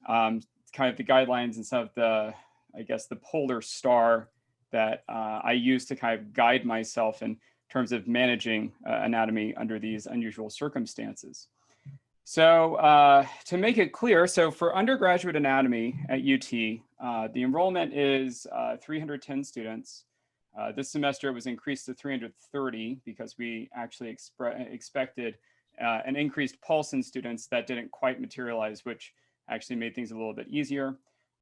kind of the guidelines and some of the, I guess, the polar star that I use to kind of guide myself in terms of managing anatomy under these unusual circumstances. So to make it clear, so for undergraduate anatomy at UT, the enrollment is 310 students. This semester it was increased to 330 because we actually expected an increased pulse in students that didn't quite materialize, which actually made things a little bit easier.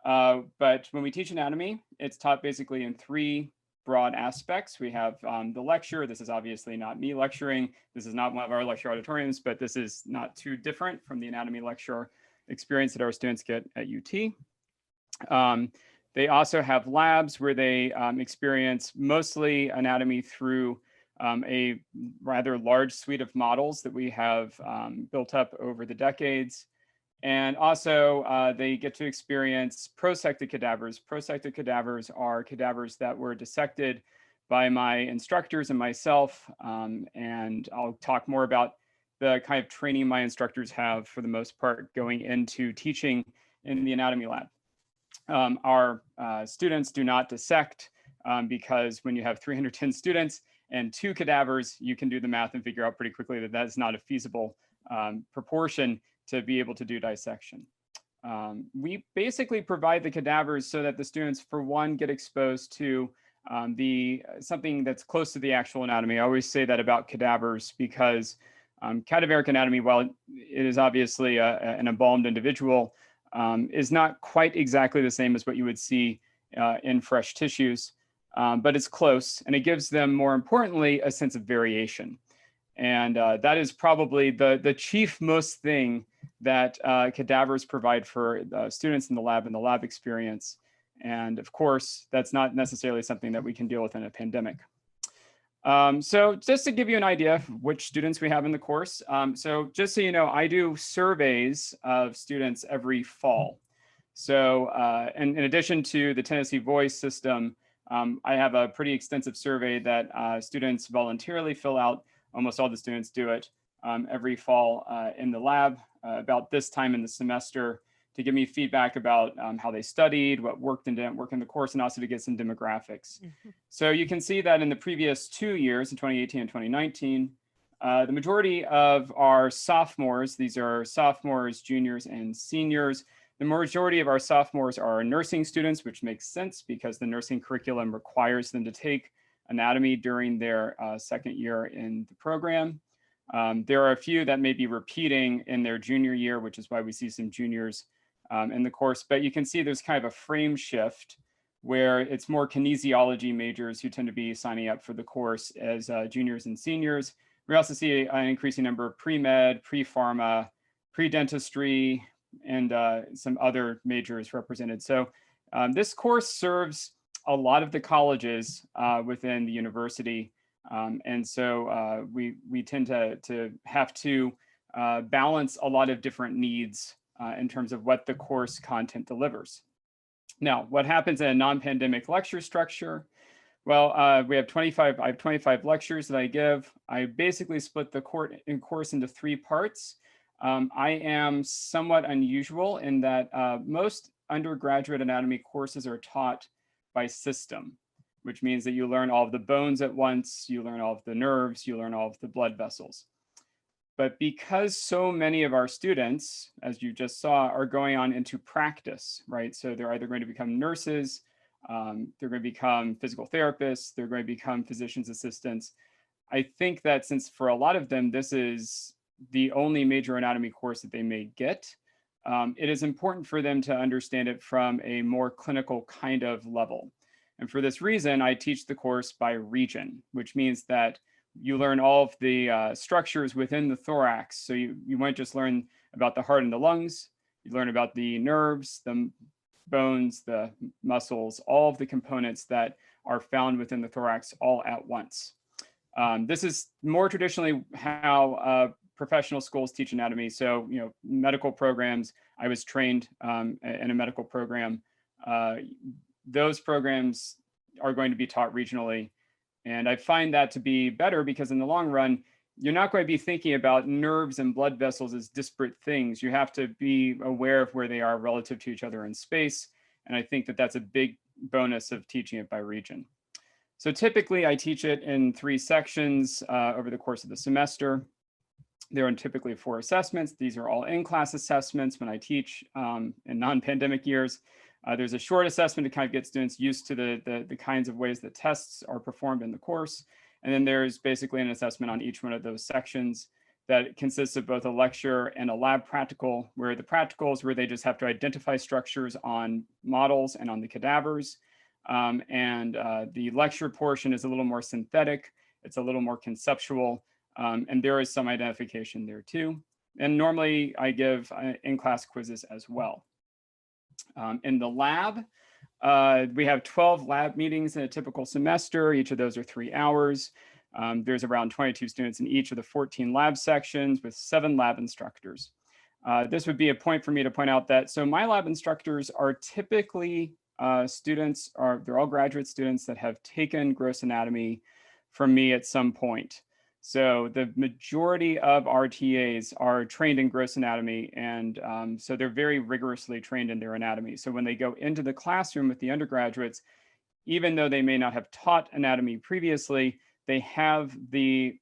But when we teach anatomy, it's taught basically in three broad aspects. We have the lecture. This is obviously not me lecturing. This is not one of our lecture auditoriums, but this is not too different from the anatomy lecture experience that our students get at UT. They also have labs where they experience mostly anatomy through a rather large suite of models that we have built up over the decades. And also they get to experience prosected cadavers. Prosected cadavers are cadavers that were dissected by my instructors and myself. And I'll talk more about the kind of training my instructors have for the most part going into teaching in the anatomy lab. Our students do not dissect because when you have 310 students and 2 cadavers, you can do the math and figure out pretty quickly that that's not a feasible proportion to be able to do dissection. We basically provide the cadavers so that the students, for one, get exposed to something that's close to the actual anatomy. I always say that about cadavers because cadaveric anatomy, while it is obviously an embalmed individual, is not quite exactly the same as what you would see in fresh tissues, but it's close, and it gives them, more importantly, a sense of variation. And that is probably the chief most thing that cadavers provide for students in the lab and the lab experience. And of course, that's not necessarily something that we can deal with in a pandemic. So just to give you an idea of which students we have in the course. So just so you know, I do surveys of students every fall. So and in addition to the Tennessee Voice system, I have a pretty extensive survey that students voluntarily fill out. Almost all the students do it every fall in the lab about this time in the semester to give me feedback about how they studied, what worked and didn't work in the course, and also to get some demographics. Mm-hmm. So you can see that in the previous 2 years, in 2018 and 2019, the majority of our sophomores, these are sophomores, juniors, and seniors, the majority of our sophomores are nursing students, which makes sense because the nursing curriculum requires them to take anatomy during their second year in the program. There are a few that may be repeating in their junior year, which is why we see some juniors in the course. But you can see there's kind of a frame shift where it's more kinesiology majors who tend to be signing up for the course as juniors and seniors. We also see an increasing number of pre-med, pre-pharma, pre-dentistry, and some other majors represented. So this course serves a lot of the colleges within the university. And so we tend to have to balance a lot of different needs in terms of what the course content delivers. Now, what happens in a non-pandemic lecture structure? Well, I have 25 lectures that I give. I basically split the course into 3 parts. I am somewhat unusual in that most undergraduate anatomy courses are taught by system, which means that you learn all of the bones at once, you learn all of the nerves, you learn all of the blood vessels. But because so many of our students, as you just saw, are going on into practice, right? So they're either going to become nurses, they're going to become physical therapists, they're going to become physician's assistants. I think that since for a lot of them, this is the only major anatomy course that they may get, it is important for them to understand it from a more clinical kind of level. And for this reason, I teach the course by region, which means that you learn all of the structures within the thorax. So you won't just learn about the heart and the lungs, you learn about the nerves, the bones, the muscles, all of the components that are found within the thorax all at once. This is more traditionally how professional schools teach anatomy. So, medical programs, I was trained in a medical program. Those programs are going to be taught regionally. And I find that to be better because in the long run, you're not going to be thinking about nerves and blood vessels as disparate things. You have to be aware of where they are relative to each other in space. And I think that that's a big bonus of teaching it by region. So typically I teach it in 3 sections over the course of the semester. There are typically 4 assessments. These are all in-class assessments when I teach in non-pandemic years. There's a short assessment to kind of get students used to the kinds of ways that tests are performed in the course. And then there's basically an assessment on each one of those sections that consists of both a lecture and a lab practical, where the practical is where they just have to identify structures on models and on the cadavers. The lecture portion is a little more synthetic. It's a little more conceptual. And there is some identification there too. And normally I give in-class quizzes as well. In the lab, we have 12 lab meetings in a typical semester. Each of those are 3 hours. There's around 22 students in each of the 14 lab sections with 7 lab instructors. This would be a point for me to point out that, so my lab instructors are typically they're all graduate students that have taken gross anatomy from me at some point. So the majority of our TAs are trained in gross anatomy, and so they're very rigorously trained in their anatomy. So when they go into the classroom with the undergraduates, even though they may not have taught anatomy previously, they have the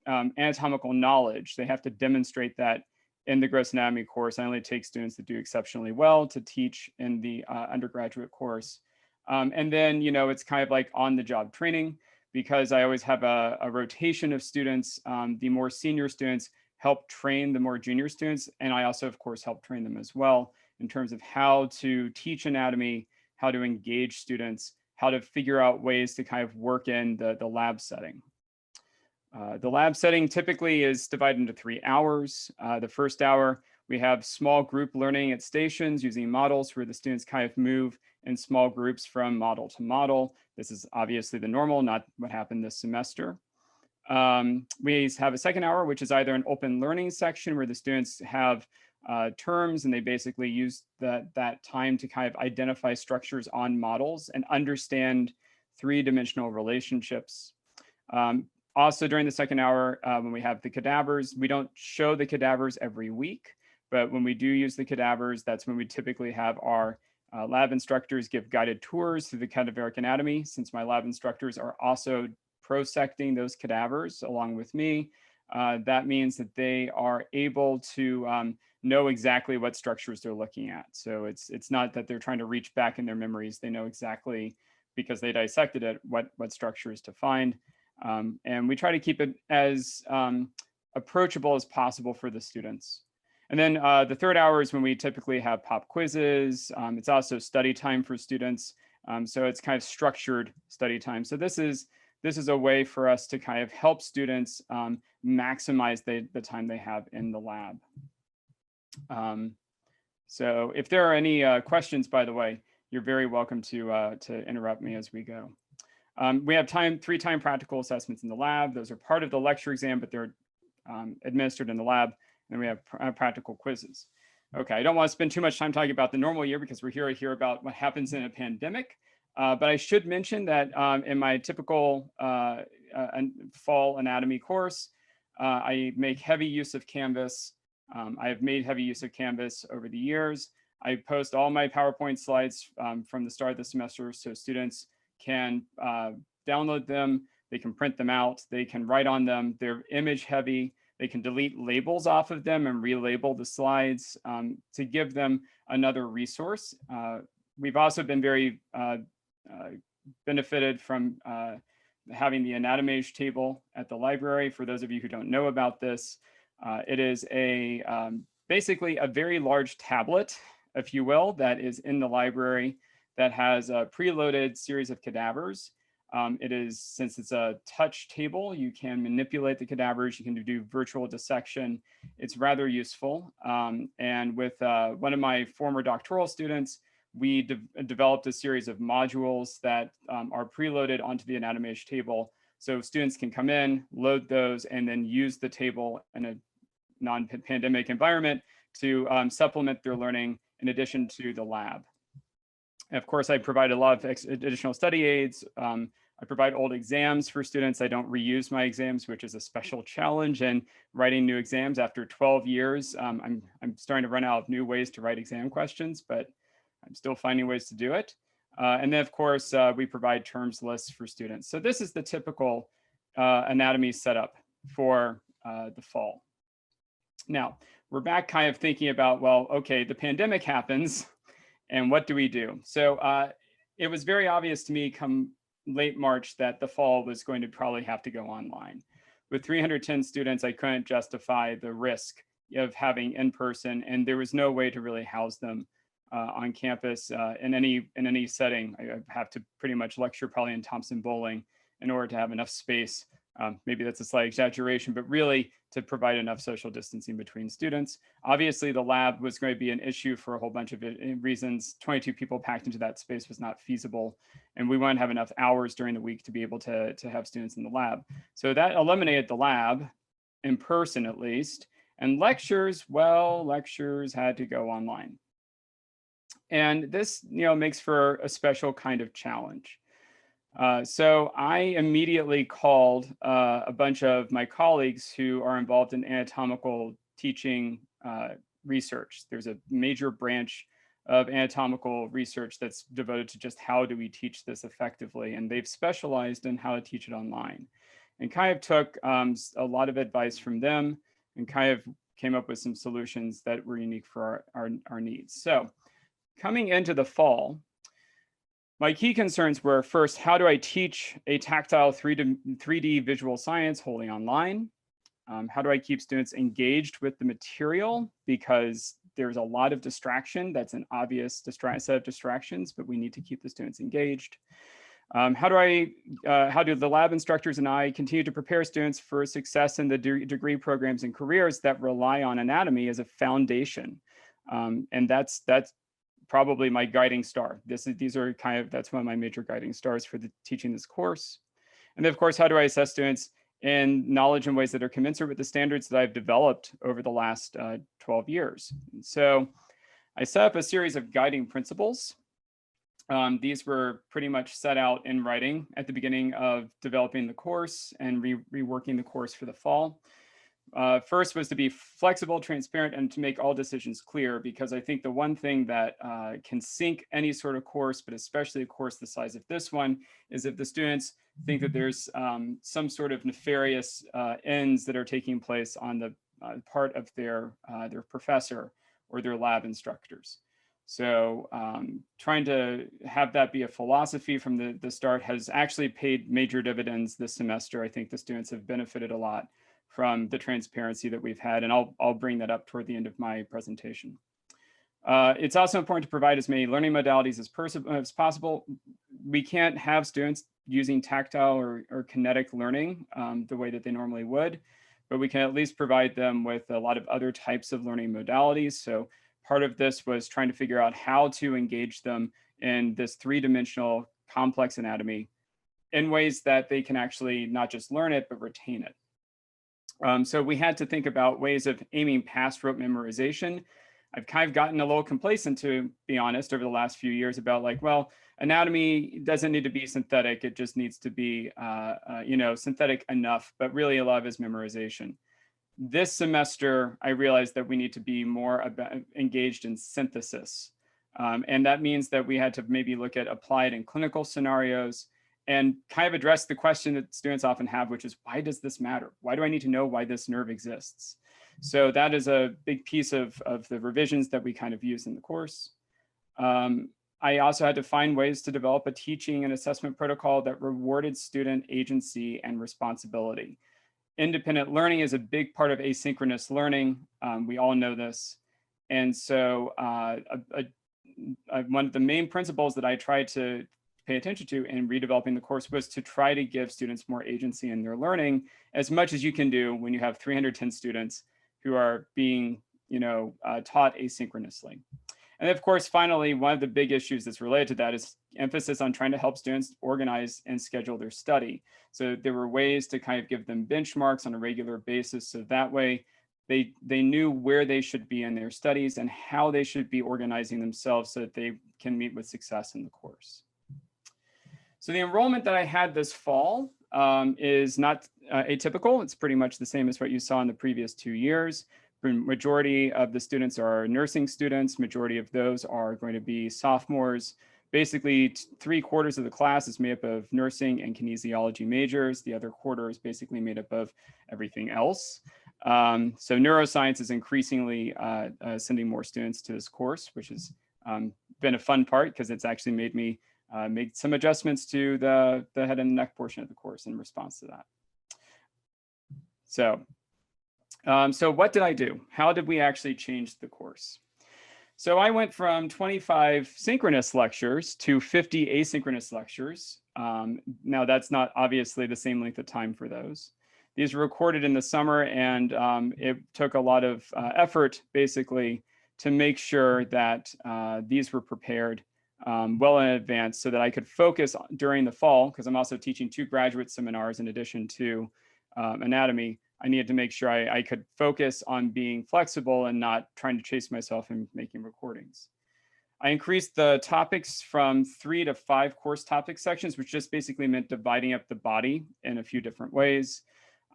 anatomical knowledge. They have to demonstrate that in the gross anatomy course. I only take students that do exceptionally well to teach in the undergraduate course. And then, it's kind of like on-the-job training, because I always have a rotation of students. The more senior students help train the more junior students. And I also, of course, help train them as well in terms of how to teach anatomy, how to engage students, how to figure out ways to kind of work in the lab setting. The lab setting typically is divided into 3 hours. The first hour, we have small group learning at stations using models where the students kind of move in small groups from model to model. This is obviously the normal, not what happened this semester. We have a second hour, which is either an open learning section where the students have terms and they basically use that time to kind of identify structures on models and understand 3-dimensional relationships. Also during the second hour, when we have the cadavers, we don't show the cadavers every week, but when we do use the cadavers, that's when we typically have our lab instructors give guided tours through the cadaveric anatomy. Since my lab instructors are also prosecting those cadavers along with me, that means that they are able to know exactly what structures they're looking at. So it's not that they're trying to reach back in their memories. They know exactly, because they dissected it, what structures to find. And we try to keep it as approachable as possible for the students. And then the third hour is when we typically have pop quizzes. It's also study time for students. So it's kind of structured study time. So this is a way for us to kind of help students maximize the time they have in the lab. So if there are any questions, by the way, you're very welcome to interrupt me as we go. We have 3 time practical assessments in the lab. Those are part of the lecture exam, but they're administered in the lab. And then we have practical quizzes. Okay, I don't want to spend too much time talking about the normal year because we're here to hear about what happens in a pandemic. But I should mention that in my typical fall anatomy course, I make heavy use of Canvas. I have made heavy use of Canvas over the years. I post all my PowerPoint slides from the start of the semester so students can download them, they can print them out, they can write on them. They're image heavy. They can delete labels off of them and relabel the slides to give them another resource. We've also been very benefited from having the Anatomage table at the library. For those of you who don't know about this, it is basically a very large tablet, if you will, that is in the library that has a preloaded series of cadavers. Since it's a touch table, you can manipulate the cadavers, you can do virtual dissection. It's rather useful. And with one of my former doctoral students, we developed a series of modules that are preloaded onto the Anatomage table. So students can come in, load those, and then use the table in a non-pandemic environment to supplement their learning in addition to the lab. And of course, I provide a lot of additional study aids, I provide old exams for students. I don't reuse my exams, which is a special challenge in writing new exams. After 12 years, I'm starting to run out of new ways to write exam questions, but I'm still finding ways to do it. And then, of course, we provide terms lists for students. So this is the typical anatomy setup for the fall. Now, we're back kind of thinking about, well, okay, the pandemic happens, and what do we do? So it was very obvious to me come late March that the fall was going to probably have to go online. With 310 students, I couldn't justify the risk of having in person, and there was no way to really house them on campus in any setting. I have to pretty much lecture probably in Thompson Bowling in order to have enough space. Maybe that's a slight exaggeration, but really to provide enough social distancing between students. Obviously, the lab was going to be an issue for a whole bunch of reasons. 22 people packed into that space was not feasible, and we wouldn't have enough hours during the week to be able to have students in the lab. So that eliminated the lab, in person at least, and lectures, well, lectures had to go online. And this, makes for a special kind of challenge. So I immediately called a bunch of my colleagues who are involved in anatomical teaching research. There's a major branch of anatomical research that's devoted to just how do we teach this effectively, and they've specialized in how to teach it online. And kind of took a lot of advice from them and kind of came up with some solutions that were unique for our needs. So coming into the fall, my key concerns were, first, how do I teach a tactile 3D visual science wholly online? How do I keep students engaged with the material? Because there's a lot of distraction. That's an obvious set of distractions, but we need to keep the students engaged. How do the lab instructors and I continue to prepare students for success in the degree programs and careers that rely on anatomy as a foundation? And that's probably my guiding star. That's one of my major guiding stars for teaching this course. And then, of course, how do I assess students in knowledge in ways that are commensurate with the standards that I've developed over the last 12 years? And so I set up a series of guiding principles. These were pretty much set out in writing at the beginning of developing the course and reworking the course for the fall. First was to be flexible, transparent, and to make all decisions clear, because I think the one thing that can sink any sort of course, but especially a course the size of this one, is if the students think that there's some sort of nefarious ends that are taking place on the part of their professor or their lab instructors. So trying to have that be a philosophy from the start has actually paid major dividends this semester. I think the students have benefited a lot from the transparency that we've had, and I'll bring that up toward the end of my presentation. It's also important to provide as many learning modalities as possible. We can't have students using tactile or kinetic learning the way that they normally would, but we can at least provide them with a lot of other types of learning modalities. So part of this was trying to figure out how to engage them in this three-dimensional complex anatomy in ways that they can actually not just learn it, but retain it. So we had to think about ways of aiming past rote memorization. I've kind of gotten a little complacent, to be honest, over the last few years about like, well, anatomy doesn't need to be synthetic. It just needs to be, synthetic enough, but really a lot of it is memorization. This semester, I realized that we need to be more engaged in synthesis. And that means that we had to maybe look at applied and clinical scenarios and kind of address the question that students often have, which is, why does this matter? Why do I need to know why this nerve exists? So that is a big piece of the revisions that we kind of use in the course. I also had to find ways to develop a teaching and assessment protocol that rewarded student agency and responsibility. Independent learning is a big part of asynchronous learning. We all know this. And so one of the main principles that I tried to pay attention to in redeveloping the course was to try to give students more agency in their learning, as much as you can do when you have 310 students who are being taught asynchronously. And of course, finally, one of the big issues that's related to that is emphasis on trying to help students organize and schedule their study. So there were ways to kind of give them benchmarks on a regular basis, so that way they knew where they should be in their studies and how they should be organizing themselves so that they can meet with success in the course. So the enrollment that I had this fall is not atypical. It's pretty much the same as what you saw in the previous 2 years. The majority of the students are nursing students. Majority of those are going to be sophomores. Basically, 3/4 of the class is made up of nursing and kinesiology majors. The other quarter is basically made up of everything else. So neuroscience is increasingly sending more students to this course, which has been a fun part because it's actually made me make some adjustments to the head and neck portion of the course in response to that. So what did I do? How did we actually change the course? So I went from 25 synchronous lectures to 50 asynchronous lectures. Now that's not obviously the same length of time for those. These were recorded in the summer, and it took a lot of effort basically to make sure that these were prepared well in advance so that I could focus during the fall, because I'm also teaching 2 graduate seminars in addition to anatomy. I needed to make sure I could focus on being flexible and not trying to chase myself and making recordings. I increased the topics from 3 to 5 course topic sections, which just basically meant dividing up the body in a few different ways.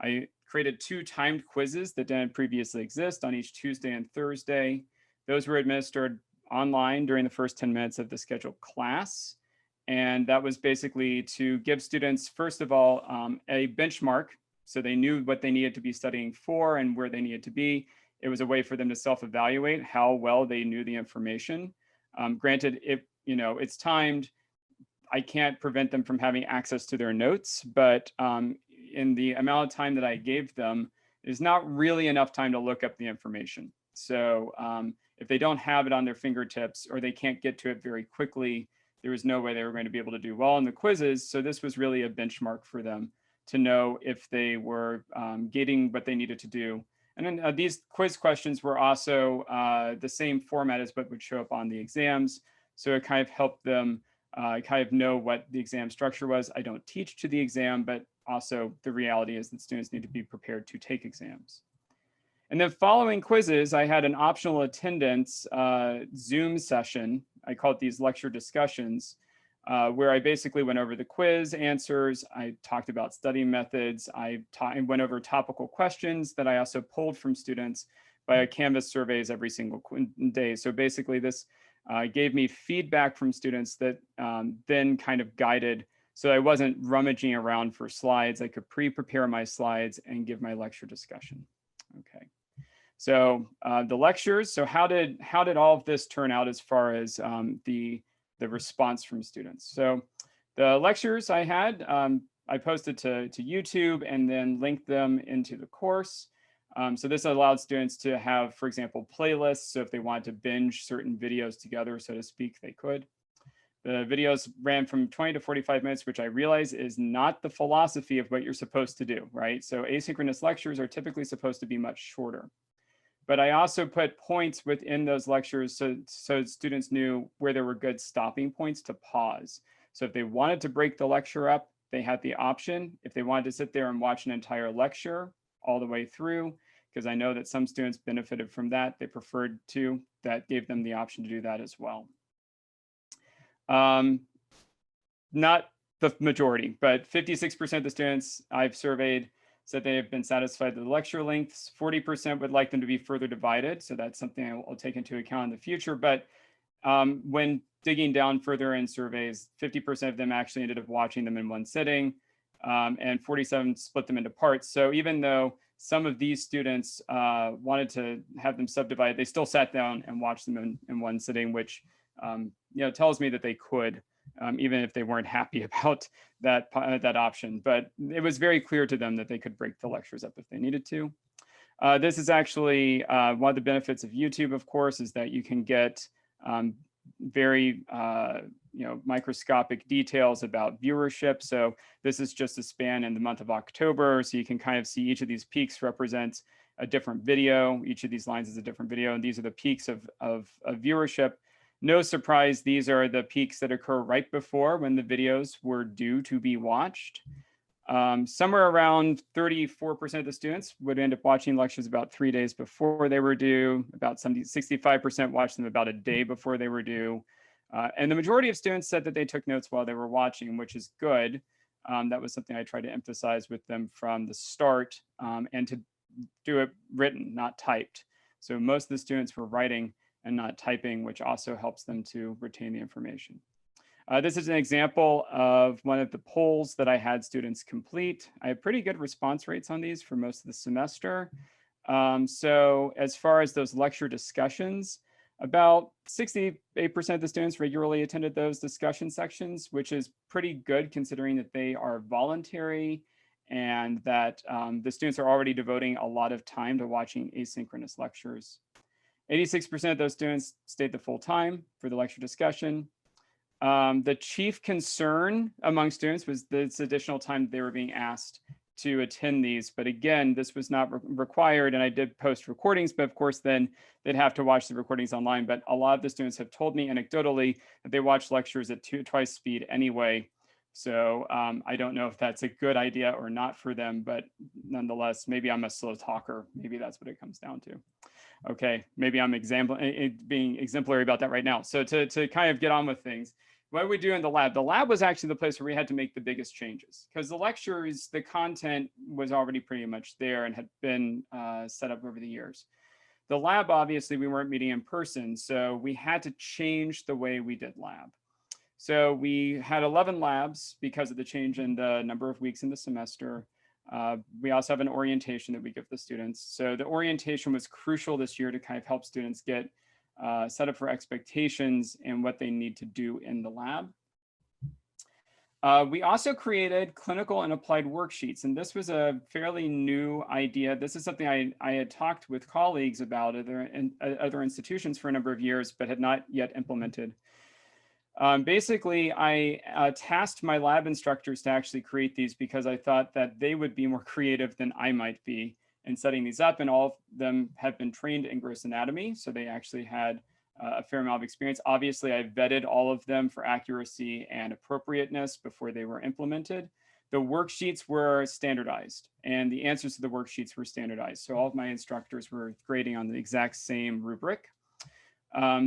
I created 2 timed quizzes that didn't previously exist on each Tuesday and Thursday. Those were administered online during the first 10 minutes of the scheduled class. And that was basically to give students, first of all, a benchmark, so they knew what they needed to be studying for and where they needed to be. It was a way for them to self-evaluate how well they knew the information. Granted, it's timed. I can't prevent them from having access to their notes, but in the amount of time that I gave them, is not really enough time to look up the information. So if they don't have it on their fingertips or they can't get to it very quickly, there was no way they were going to be able to do well in the quizzes. So this was really a benchmark for them to know if they were getting what they needed to do. And then these quiz questions were also the same format as what would show up on the exams. So it kind of helped them kind of know what the exam structure was. I don't teach to the exam, but also the reality is that students need to be prepared to take exams. And then following quizzes, I had an optional attendance Zoom session. I called these lecture discussions, where I basically went over the quiz answers. I talked about study methods. I went over topical questions that I also pulled from students via Canvas surveys every single day. So basically this gave me feedback from students that then kind of guided, so I wasn't rummaging around for slides. I could pre-prepare my slides and give my lecture discussion. Okay. So the lectures, so how did all of this turn out as far as the response from students? So the lectures I had, I posted to YouTube and then linked them into the course. So this allowed students to have, for example, playlists. So if they wanted to binge certain videos together, so to speak, they could. The videos ran from 20 to 45 minutes, which I realize is not the philosophy of what you're supposed to do, right? So asynchronous lectures are typically supposed to be much shorter. But I also put points within those lectures so students knew where there were good stopping points to pause. So if they wanted to break the lecture up, they had the option. If they wanted to sit there and watch an entire lecture all the way through, because I know that some students benefited from that, they preferred to, that gave them the option to do that as well. Not the majority, but 56% of the students I've surveyed said they have been satisfied with the lecture lengths. 40% would like them to be further divided. So that's something I'll take into account in the future. But when digging down further in surveys, 50% of them actually ended up watching them in one sitting, and 47 split them into parts. So even though some of these students wanted to have them subdivided, they still sat down and watched them in one sitting, which tells me that they could, even if they weren't happy about that option. But it was very clear to them that they could break the lectures up if they needed to. This is actually one of the benefits of YouTube, of course, is that you can get very microscopic details about viewership. So this is just a span in the month of October. So you can kind of see each of these peaks represents a different video. Each of these lines is a different video. And these are the peaks of viewership. No surprise, these are the peaks that occur right before when the videos were due to be watched. Somewhere around 34% of the students would end up watching lectures about 3 days before they were due. About 65% watched them about a day before they were due. And the majority of students said that they took notes while they were watching, which is good. That was something I tried to emphasize with them from the start, and to do it written, not typed. So most of the students were writing and not typing, which also helps them to retain the information. This is an example of one of the polls that I had students complete. I have pretty good response rates on these for most of the semester. So as far as those lecture discussions, about 68% of the students regularly attended those discussion sections, which is pretty good considering that they are voluntary and that the students are already devoting a lot of time to watching asynchronous lectures. 86% of those students stayed the full time for the lecture discussion. The chief concern among students was this additional time they were being asked to attend these. But again, this was not required, and I did post recordings, but of course then they'd have to watch the recordings online. But a lot of the students have told me anecdotally that they watch lectures at twice speed anyway. So I don't know if that's a good idea or not for them, but nonetheless, maybe I'm a slow talker. Maybe that's what it comes down to. Okay, maybe I'm being exemplary about that right now. So to kind of get on with things, what did we do in the lab? The lab was actually the place where we had to make the biggest changes because the lectures, the content was already pretty much there and had been set up over the years. The lab, obviously, we weren't meeting in person, so we had to change the way we did lab. So we had 11 labs because of the change in the number of weeks in the semester. We also have an orientation that we give the students. So the orientation was crucial this year to kind of help students get set up for expectations and what they need to do in the lab. We also created clinical and applied worksheets, and this was a fairly new idea. This is something I had talked with colleagues about other institutions for a number of years, but had not yet implemented. Basically, I tasked my lab instructors to actually create these because I thought that they would be more creative than I might be in setting these up. And all of them have been trained in gross anatomy. So they actually had a fair amount of experience. Obviously, I vetted all of them for accuracy and appropriateness before they were implemented. The worksheets were standardized and the answers to the worksheets were standardized. So all of my instructors were grading on the exact same rubric.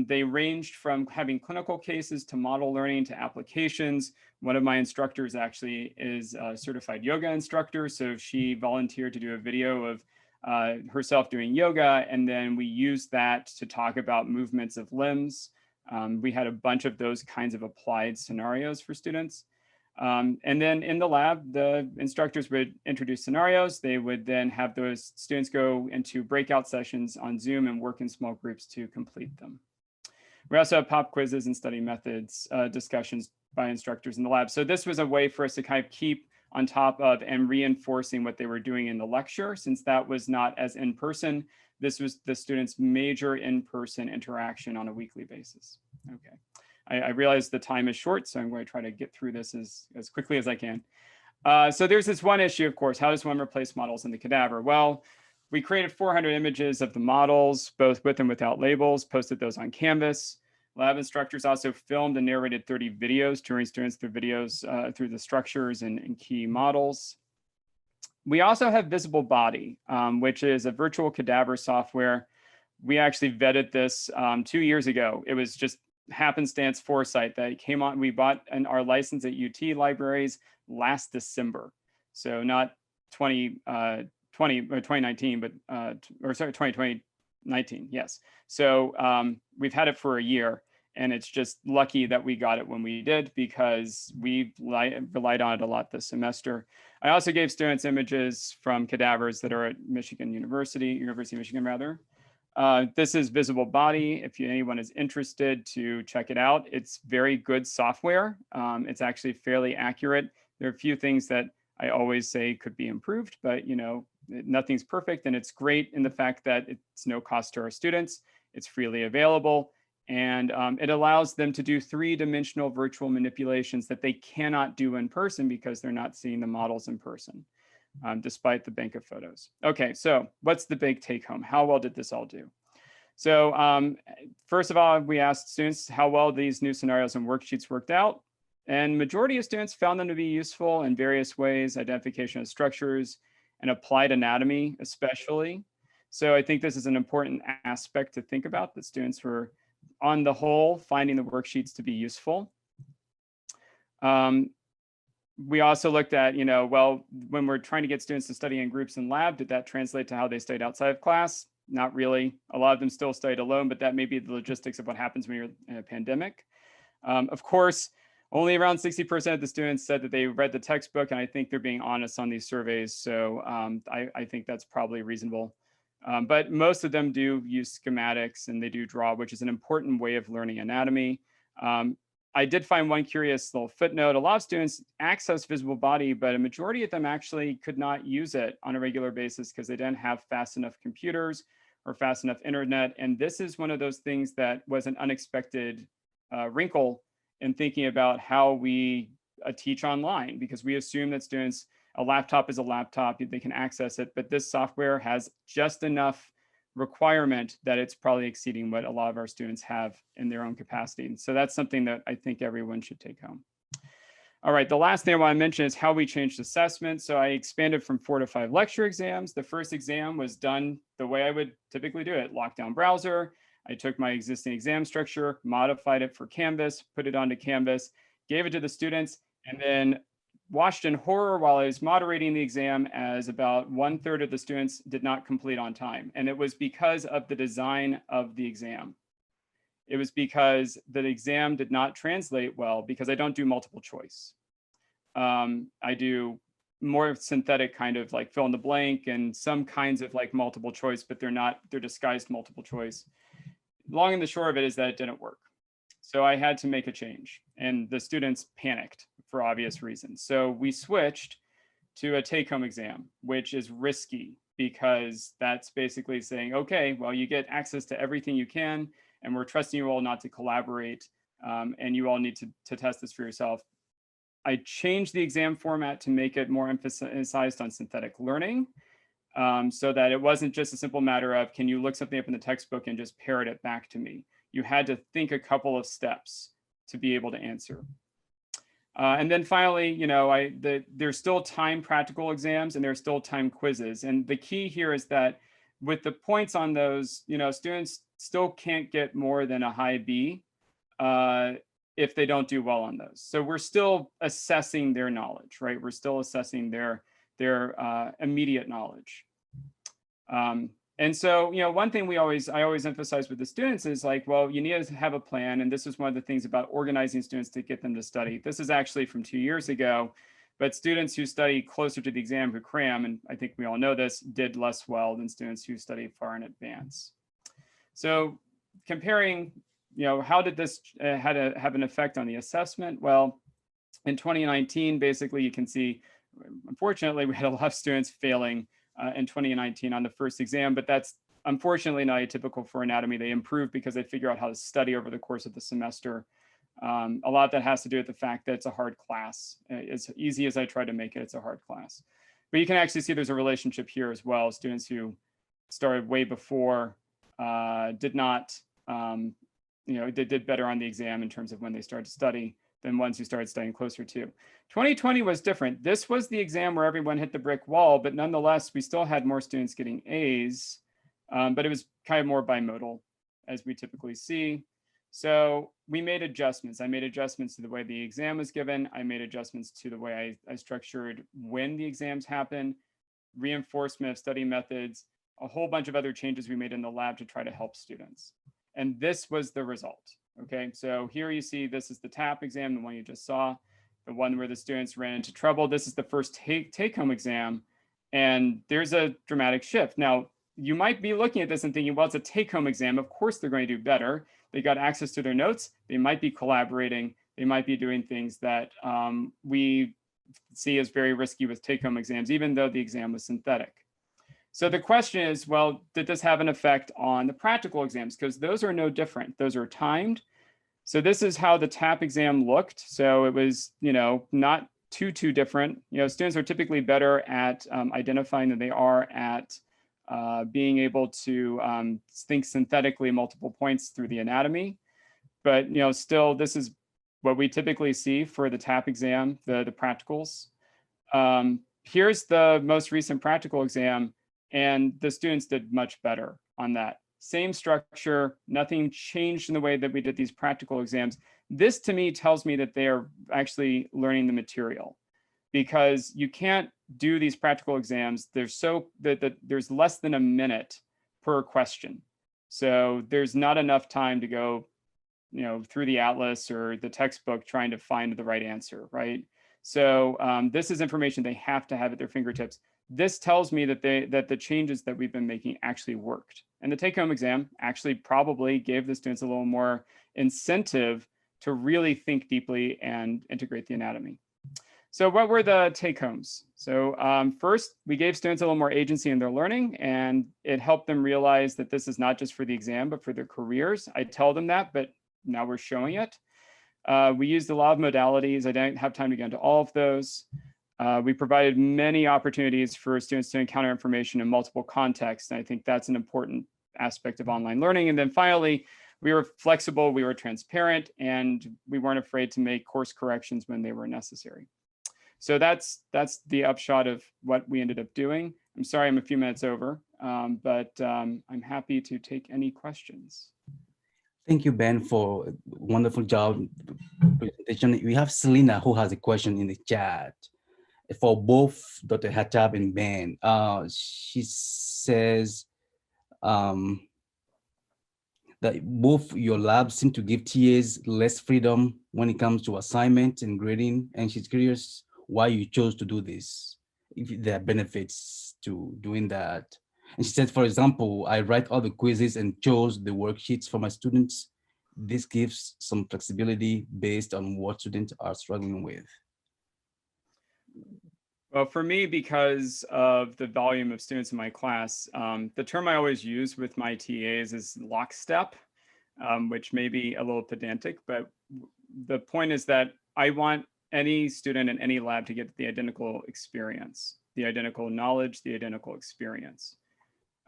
They ranged from having clinical cases to model learning to applications. One of my instructors actually is a certified yoga instructor. So she volunteered to do a video of herself doing yoga. And then we used that to talk about movements of limbs. We had a bunch of those kinds of applied scenarios for students. And then in the lab, the instructors would introduce scenarios. They would then have those students go into breakout sessions on Zoom and work in small groups to complete them. We also have pop quizzes and study methods discussions by instructors in the lab. So this was a way for us to kind of keep on top of and reinforcing what they were doing in the lecture, since that was not as in person. This was the students' major in-person interaction on a weekly basis. Okay. I realize the time is short, so I'm going to try to get through this as quickly as I can. So there's this one issue, of course. How does one replace models in the cadaver? Well, we created 400 images of the models, both with and without labels, posted those on Canvas. Lab instructors also filmed and narrated 30 videos, touring students through videos through the structures and key models. We also have Visible Body, which is a virtual cadaver software. We actually vetted this 2 years ago. It was just happenstance foresight that came on. We bought our license at UT Libraries last December. So not 2019, but or sorry, 2019, yes. So we've had it for a year, and it's just lucky that we got it when we did because we relied on it a lot this semester. I also gave students images from cadavers that are at University of Michigan rather. This is Visible Body. If anyone is interested to check it out, it's very good software. It's actually fairly accurate. There are a few things that I always say could be improved, but nothing's perfect. And it's great in the fact that it's no cost to our students. It's freely available. And it allows them to do three-dimensional virtual manipulations that they cannot do in person because they're not seeing the models in person. Despite the bank of photos. Okay, so what's the big take home? How well did this all do? So first of all, we asked students how well these new scenarios and worksheets worked out. And majority of students found them to be useful in various ways, identification of structures and applied anatomy especially. So I think this is an important aspect to think about, that students were on the whole, finding the worksheets to be useful. We also looked at, well, when we're trying to get students to study in groups and lab, did that translate to how they studied outside of class? Not really. A lot of them still studied alone, but that may be the logistics of what happens when you're in a pandemic. Of course, only around 60% of the students said that they read the textbook, and I think they're being honest on these surveys. So I think that's probably reasonable. But most of them do use schematics and they do draw, which is an important way of learning anatomy. I did find one curious little footnote. A lot of students access visible body, but a majority of them actually could not use it on a regular basis because they didn't have fast enough computers or fast enough internet. And this is one of those things that was an unexpected wrinkle in thinking about how we teach online, because we assume that students, a laptop is a laptop, they can access it, but this software has just enough requirement that it's probably exceeding what a lot of our students have in their own capacity. And so that's something that I think everyone should take home. All right, the last thing I want to mention is how we changed assessment. So I expanded from 4 to 5 lecture exams. The first exam was done the way I would typically do it, lockdown browser. I took my existing exam structure, modified it for Canvas, put it onto Canvas, gave it to the students, and then watched in horror while I was moderating the exam as about 1/3 of the students did not complete on time. And it was because of the design of the exam. It was because the exam did not translate well because I don't do multiple choice. I do more synthetic kind of like fill in the blank and some kinds of like multiple choice, but they're disguised multiple choice. Long and the short of it is that it didn't work. So I had to make a change and the students panicked for obvious reasons. So we switched to a take-home exam, which is risky because that's basically saying, okay, well, you get access to everything you can, and we're trusting you all not to collaborate, and you all need to test this for yourself. I changed the exam format to make it more emphasized on synthetic learning, so that it wasn't just a simple matter of, can you look something up in the textbook and just parrot it back to me? You had to think a couple of steps to be able to answer. And then finally, there's still time practical exams and there's still time quizzes. And the key here is that with the points on those, students still can't get more than a high B if they don't do well on those. So we're still assessing their knowledge, right? We're still assessing their immediate knowledge. And so, one thing I always emphasize with the students is like, well, you need to have a plan. And this is one of the things about organizing students to get them to study. This is actually from 2 years ago, but students who study closer to the exam who cram, and I think we all know this, did less well than students who study far in advance. So comparing, how did this have an effect on the assessment? Well, in 2019, basically you can see, unfortunately, we had a lot of students failing in 2019 on the first exam, but that's unfortunately not atypical for anatomy. They improve because they figure out how to study over the course of the semester. A lot of that has to do with the fact that it's a hard class. As easy as I try to make it, it's a hard class. But you can actually see there's a relationship here as well. Students who started way before did not, they did better on the exam in terms of when they started to study than ones who started studying closer to. 2020 was different. This was the exam where everyone hit the brick wall, but nonetheless, we still had more students getting A's, but it was kind of more bimodal, as we typically see. So we made adjustments. I made adjustments to the way the exam was given. I made adjustments to the way I structured when the exams happen, reinforcement of study methods, a whole bunch of other changes we made in the lab to try to help students. And this was the result. Okay, so here you see this is the TAP exam, the one you just saw, the one where the students ran into trouble. This is the first take-home exam, and there's a dramatic shift. Now, you might be looking at this and thinking, well, it's a take-home exam. Of course, they're going to do better. They got access to their notes. They might be collaborating. They might be doing things that we see as very risky with take-home exams, even though the exam was synthetic. So the question is, well, did this have an effect on the practical exams? Because those are no different. Those are timed. So this is how the TAP exam looked. So it was, not too different. Students are typically better at identifying than they are at being able to think synthetically multiple points through the anatomy. But, still, this is what we typically see for the TAP exam, the practicals. Here's the most recent practical exam, and the students did much better on that. same structure, nothing changed in the way that we did these practical exams. This to me tells me that they are actually learning the material, because you can't do these practical exams. There's there's less than a minute per question. So there's not enough time to go, through the atlas or the textbook trying to find the right answer, right? So this is information they have to have at their fingertips. This tells me that the changes that we've been making actually worked. And the take-home exam actually probably gave the students a little more incentive to really think deeply and integrate the anatomy. So what were the take-homes? So first, we gave students a little more agency in their learning, and it helped them realize that this is not just for the exam, but for their careers. I tell them that, but now we're showing it. We used a lot of modalities. I don't have time to get into all of those. We provided many opportunities for students to encounter information in multiple contexts. And I think that's an important aspect of online learning. And then finally, we were flexible, we were transparent, and we weren't afraid to make course corrections when they were necessary. So that's the upshot of what we ended up doing. I'm sorry I'm a few minutes over, but I'm happy to take any questions. Thank you, Ben, for a wonderful job presentation. We have Selena who has a question in the chat for both Dr. Hattab and Ben. She says that both your labs seem to give TAs less freedom when it comes to assignment and grading, and she's curious why you chose to do this, if there are benefits to doing that. And she said, for example, I write all the quizzes and chose the worksheets for my students. This gives some flexibility based on what students are struggling with. Well, for me, because of the volume of students in my class, the term I always use with my TAs is lockstep, which may be a little pedantic, but the point is that I want any student in any lab to get the identical experience, the identical knowledge, the identical experience.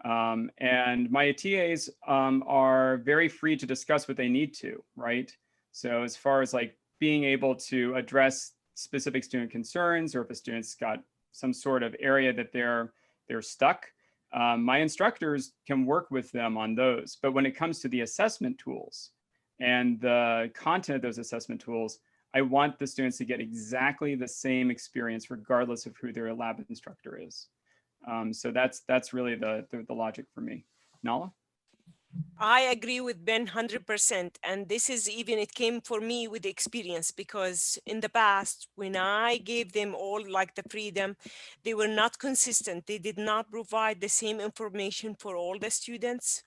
And my TAs are very free to discuss what they need to, right? So as far as like being able to address specific student concerns, or if a student's got some sort of area that they're stuck, my instructors can work with them on those. But when it comes to the assessment tools and the content of those assessment tools, I want the students to get exactly the same experience regardless of who their lab instructor is. So that's really the logic for me. Nala? I agree with Ben 100%. And this is even, it came for me with experience, because in the past, when I gave them all like the freedom, they were not consistent. They did not provide the same information for all the students.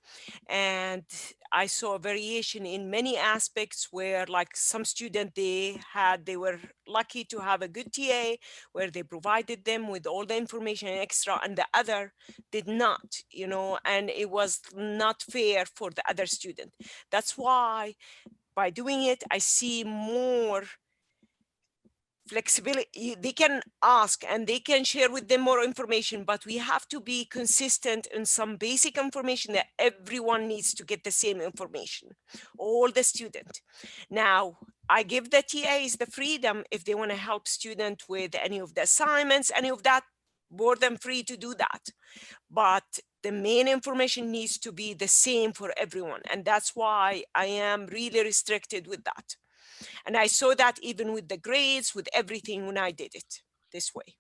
And I saw a variation in many aspects where like some student they were lucky to have a good TA where they provided them with all the information extra, and the other did not, and it was not fair for the other student. That's why by doing it, I see more flexibility. They can ask and they can share with them more information, but we have to be consistent in some basic information that everyone needs to get the same information, all the student. Now, I give the TAs the freedom if they want to help student with any of the assignments, any of that, more than free to do that. But the main information needs to be the same for everyone. And that's why I am really restricted with that. And I saw that even with the grades, with everything when I did it this way.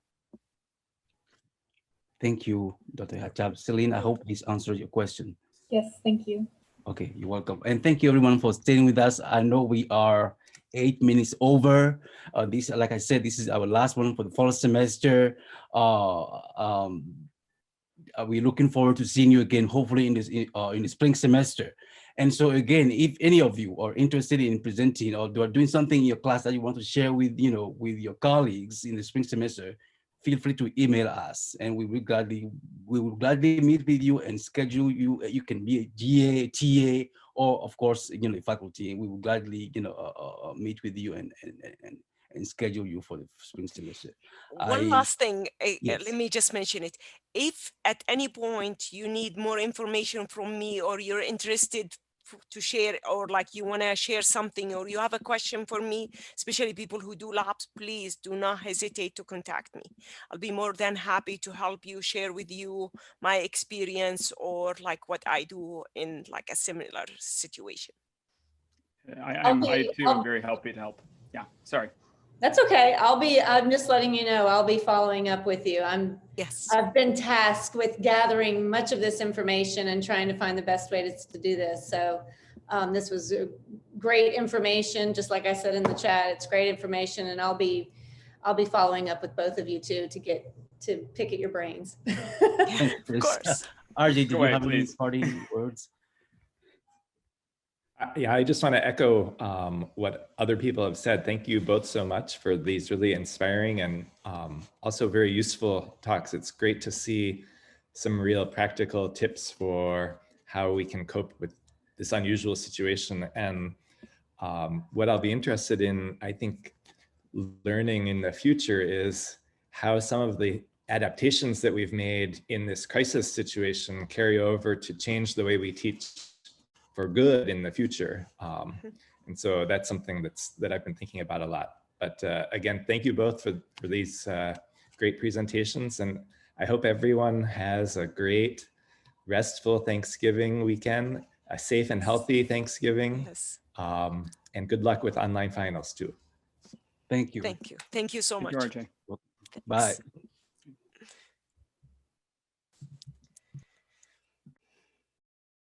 Thank you, Dr. Hattab. Celine, I hope this answers your question. Yes, thank you. Okay, you're welcome. And thank you everyone for staying with us. I know we are 8 minutes over. This, like I said, this is our last one for the fall semester. We're looking forward to seeing you again, hopefully in the spring semester. And so again, if any of you are interested in presenting or doing something in your class that you want to share with, with your colleagues in the spring semester, feel free to email us, and we will gladly meet with you and schedule you. You can be a GA, TA, or of course, a faculty. We will gladly, meet with you and schedule you for the spring semester. One last thing, yes. let me just mention it. If at any point you need more information from me or you're interested to share, or like you want to share something, or you have a question for me, especially people who do labs, please do not hesitate to contact me. I'll be more than happy to help you, share with you my experience, or like what I do in like a similar situation. I too am very happy to help. Yeah, sorry. That's okay. I'm just letting you know, I'll be following up with you. Yes. I've been tasked with gathering much of this information and trying to find the best way to do this. So this was great information. Just like I said in the chat, it's great information, and I'll be following up with both of you too to pick at your brains. Thanks, Of Chris. course. RJ, do Go you ahead, have any please. parting words? Yeah, I just want to echo what other people have said. Thank you both so much for these really inspiring and also very useful talks. It's great to see some real practical tips for how we can cope with this unusual situation. And what I'll be interested in, I think, learning in the future is how some of the adaptations that we've made in this crisis situation carry over to change the way we teach for good in the future. And so that's something that I've been thinking about a lot. But again, thank you both for these great presentations. And I hope everyone has a great, restful Thanksgiving weekend, a safe and healthy Thanksgiving, Yes. and good luck with online finals too. Thank you. Thank you. Thank you so Thank much. you, RJ. Bye.